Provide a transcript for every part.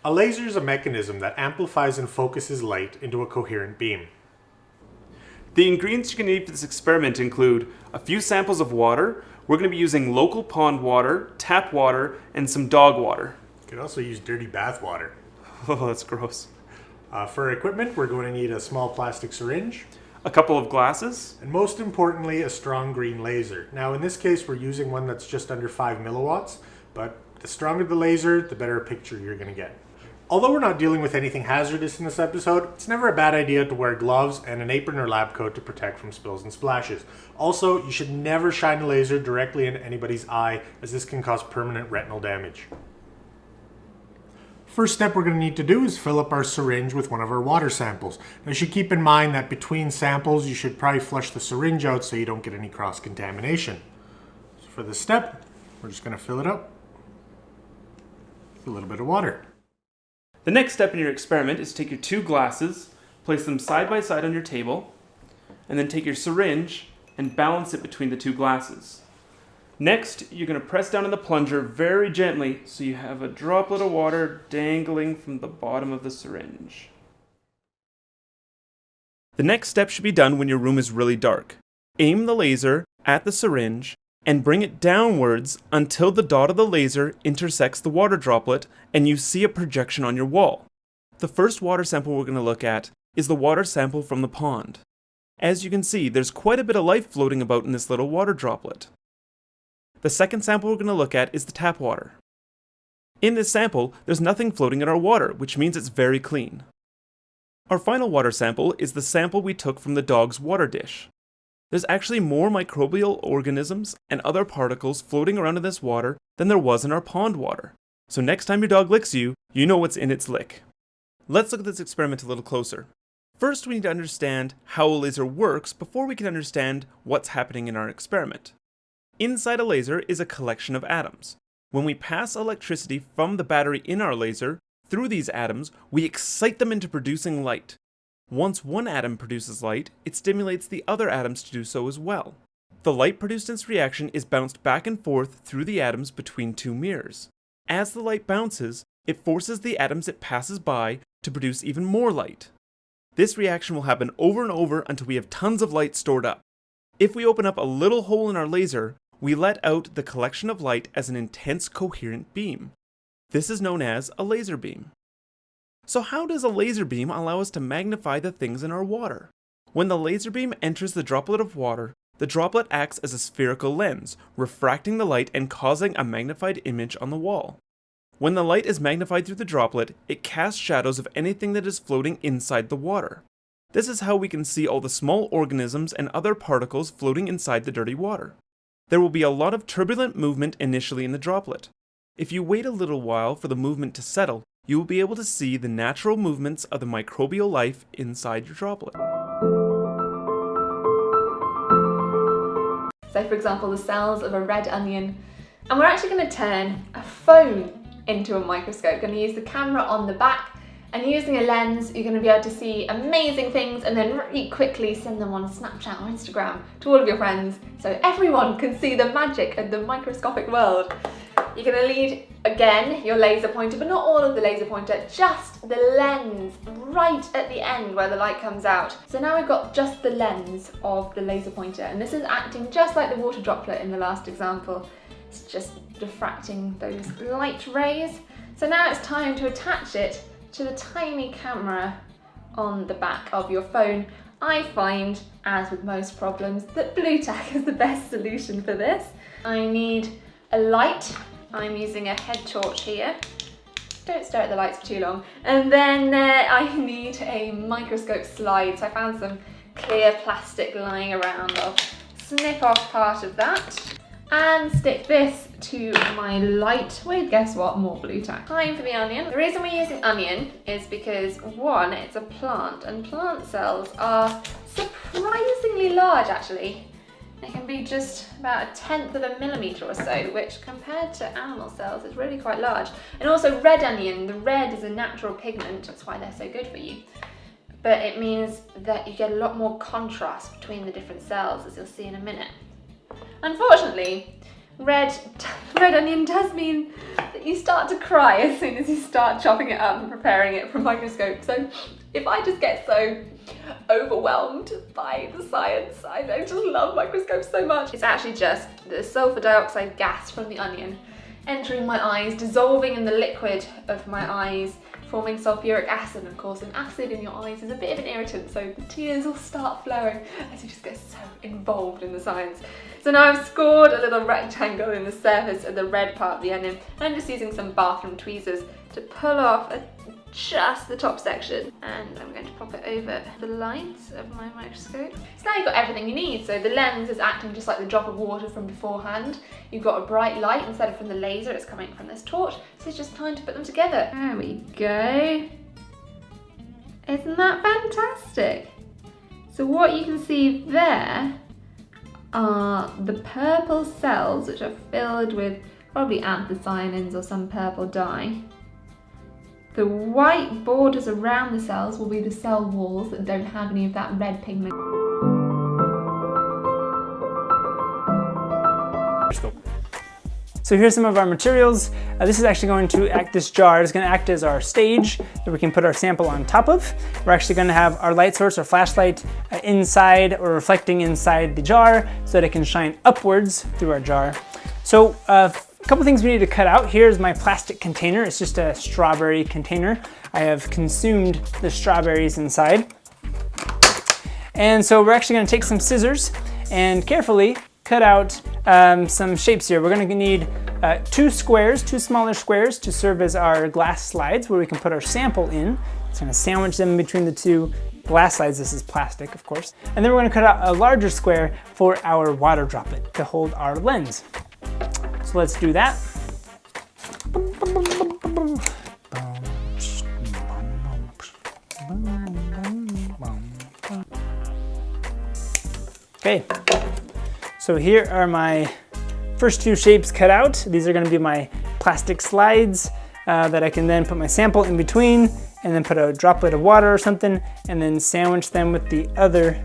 A laser is a mechanism that amplifies and focuses light into a coherent beam. The ingredients you're going to need for this experiment include a few samples of water. We're going to be using local pond water, tap water, and some dog water. You could also use dirty bath water. Oh, that's gross. For equipment, we're going to need a small plastic syringe, A couple of glasses, and most importantly, a strong green laser. Now in this case, we're using one that's just under 5 milliwatts, but the stronger the laser, the better picture you're going to get. Although we're not dealing with anything hazardous in this episode, it's never a bad idea to wear gloves and an apron or lab coat to protect from spills and splashes. Also, you should never shine a laser directly in anybody's eye, as this can cause permanent retinal damage. First step we're going to need to do is fill up our syringe with one of our water samples. Now you should keep in mind that between samples you should probably flush the syringe out so you don't get any cross-contamination. So for this step, we're just going to fill it up with a little bit of water. The next step in your experiment is to take your two glasses, place them side by side on your table, and then take your syringe and balance it between the two glasses. Next, you're going to press down on the plunger very gently so you have a droplet of water dangling from the bottom of the syringe. The next step should be done when your room is really dark. Aim the laser at the syringe and bring it downwards until the dot of the laser intersects the water droplet and you see a projection on your wall. The first water sample we're going to look at is the water sample from the pond. As you can see, there's quite a bit of life floating about in this little water droplet. The second sample we're going to look at is the tap water. In this sample, there's nothing floating in our water, which means it's very clean. Our final water sample is the sample we took from the dog's water dish. There's actually more microbial organisms and other particles floating around in this water than there was in our pond water. So next time your dog licks you, you know what's in its lick. Let's look at this experiment a little closer. First, we need to understand how a laser works before we can understand what's happening in our experiment. Inside a laser is a collection of atoms. When we pass electricity from the battery in our laser through these atoms, we excite them into producing light. Once one atom produces light, it stimulates the other atoms to do so as well. The light produced in this reaction is bounced back and forth through the atoms between two mirrors. As the light bounces, it forces the atoms it passes by to produce even more light. This reaction will happen over and over until we have tons of light stored up. If we open up a little hole in our laser, we let out the collection of light as an intense coherent beam. This is known as a laser beam. So how does a laser beam allow us to magnify the things in our water? When the laser beam enters the droplet of water, the droplet acts as a spherical lens, refracting the light and causing a magnified image on the wall. When the light is magnified through the droplet, it casts shadows of anything that is floating inside the water. This is how we can see all the small organisms and other particles floating inside the dirty water. There will be a lot of turbulent movement initially in the droplet. If you wait a little while for the movement to settle, you will be able to see the natural movements of the microbial life inside your droplet. So for example, the cells of a red onion. And we're actually going to turn a phone into a microscope. We're going to use the camera on the back, and using a lens, you're going to be able to see amazing things and then really quickly send them on Snapchat or Instagram to all of your friends so everyone can see the magic of the microscopic world. You're going to lead, again, your laser pointer, but not all of the laser pointer, just the lens right at the end where the light comes out. So now we've got just the lens of the laser pointer, and this is acting just like the water droplet in the last example. It's just diffracting those light rays. So now it's time to attach it to the tiny camera on the back of your phone. I find, as with most problems, that blue tack is the best solution for this. I need a light. I'm using a head torch here. Don't stare at the lights for too long. And then I need a microscope slide. So I found some clear plastic lying around. I'll snip off part of that and stick this to my light with, guess what, more blue tack. Time for the onion. The reason we're using onion is because, one, it's a plant, and plant cells are surprisingly large actually. It can be just about 1/10 of a millimetre or so, which compared to animal cells is really quite large. And also red onion, the red is a natural pigment, that's why they're so good for you. But it means that you get a lot more contrast between the different cells, as you'll see in a minute. Unfortunately, red onion does mean that you start to cry as soon as you start chopping it up and preparing it for a microscope. So if I just get so overwhelmed by the science, I just love microscopes so much. It's actually just the sulfur dioxide gas from the onion entering my eyes, dissolving in the liquid of my eyes, forming sulfuric acid. Of course, an acid in your eyes is a bit of an irritant, so the tears will start flowing as you just get so involved in the science. So now I've scored a little rectangle in the surface of the red part of the onion, and I'm just using some bathroom tweezers to pull off just the top section, and I'm going to pop it over the lights of my microscope. So now you've got everything you need. So the lens is acting just like the drop of water from beforehand. You've got a bright light instead of from the laser, it's coming from this torch. So it's just time to put them together. There we go. Isn't that fantastic? So what you can see there are the purple cells, which are filled with probably anthocyanins or some purple dye. The white borders around the cells will be the cell walls that don't have any of that red pigment. So here's some of our materials. This is actually going to act, this jar is going to act as our stage that we can put our sample on top of. We're actually going to have our light source, our flashlight, inside or reflecting inside the jar so that it can shine upwards through our jar. So a couple things we need to cut out. Here's my plastic container. It's just a strawberry container. I have consumed the strawberries inside. And so we're actually going to take some scissors and carefully cut out some shapes here. We're going to need two smaller squares to serve as our glass slides where we can put our sample in. It's going to sandwich them between the two glass slides. This is plastic, of course. And then we're going to cut out a larger square for our water droplet to hold our lens. So let's do that. Okay, so here are my first two shapes cut out. These are going to be my plastic slides that I can then put my sample in between and then put a droplet of water or something and then sandwich them with the other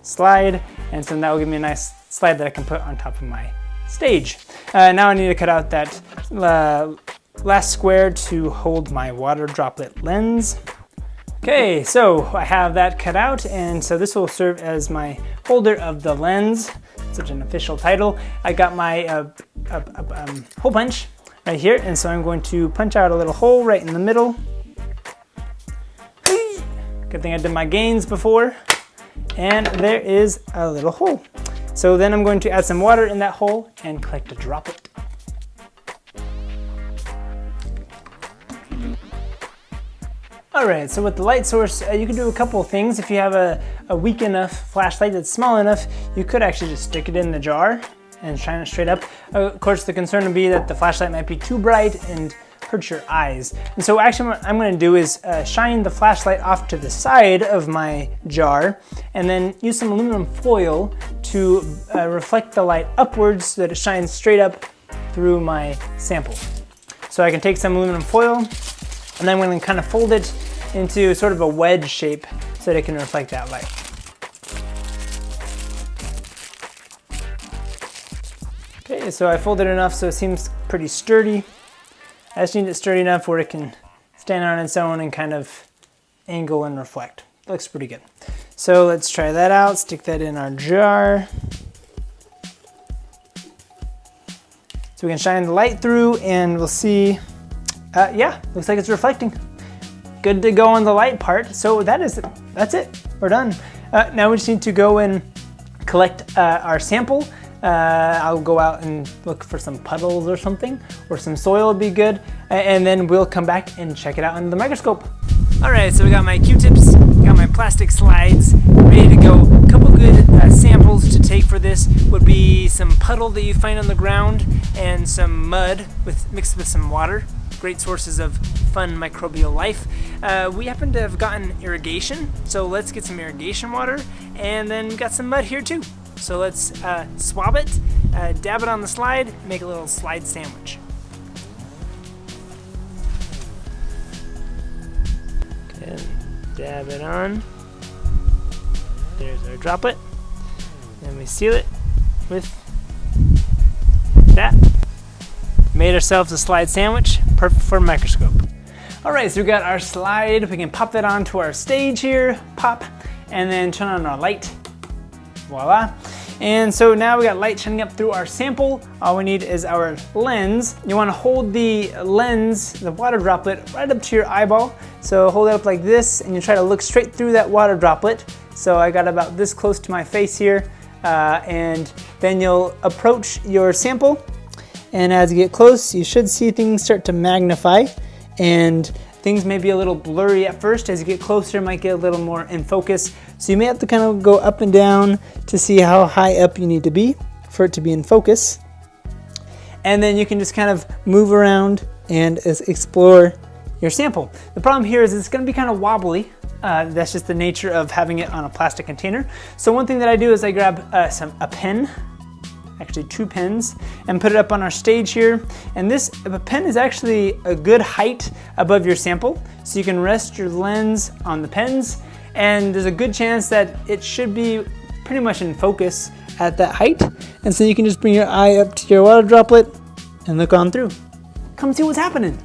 slide. And so that will give me a nice slide that I can put on top of my stage. Now I need to cut out that last square to hold my water droplet lens. Okay, so I have that cut out, and so this will serve as my holder of the lens. Such an official title. I got my hole punch right here, and so I'm going to punch out a little hole right in the middle. Good thing I did my gains before. And there is a little hole. So then I'm going to add some water in that hole and collect a droplet. Alright, so with the light source, you can do a couple of things. If you have a weak enough flashlight that's small enough, you could actually just stick it in the jar and shine it straight up. Of course, the concern would be that the flashlight might be too bright and hurt your eyes. And so actually what I'm going to do is shine the flashlight off to the side of my jar and then use some aluminum foil to reflect the light upwards so that it shines straight up through my sample. So I can take some aluminum foil and then I'm going to kind of fold it into sort of a wedge shape so that it can reflect that light. Okay, so I folded it enough so it seems pretty sturdy. I just need it sturdy enough where it can stand on its own and kind of angle and reflect. Looks pretty good. So let's try that out, stick that in our jar. So we can shine the light through and we'll see, yeah, looks like it's reflecting. Good to go on the light part. So that's it, we're done. Now we just need to go and collect our sample. I'll go out and look for some puddles or something, or some soil would be good, and then we'll come back and check it out under the microscope. All right, so we got my Q-tips, got my plastic slides, ready to go. A couple good samples to take for this would be some puddle that you find on the ground and some mud mixed with some water. Great sources of fun microbial life. We happen to have gotten irrigation, so let's get some irrigation water, and then we got some mud here too. So let's swab it, dab it on the slide, make a little slide sandwich. Okay, dab it on. There's our droplet. Then we seal it with that. Made ourselves a slide sandwich, perfect for a microscope. All right, so we got our slide. We can pop that onto our stage here, pop, and then turn on our light. Voila. And so now we got light shining up through our sample. All we need is our lens. You want to hold the lens, the water droplet, right up to your eyeball. So hold it up like this, and you try to look straight through that water droplet. So I got about this close to my face here, and then you'll approach your sample. And as you get close, you should see things start to magnify, and things may be a little blurry at first. As you get closer, it might get a little more in focus. So you may have to kind of go up and down to see how high up you need to be for it to be in focus. And then you can just kind of move around and explore your sample. The problem here is it's going to be kind of wobbly. That's just the nature of having it on a plastic container. So one thing that I do is I grab a pen, actually 2 pens, and put it up on our stage here. And a pen is actually a good height above your sample, so you can rest your lens on the pens, and there's a good chance that it should be pretty much in focus at that height. And so you can just bring your eye up to your water droplet and look on through. Come see what's happening.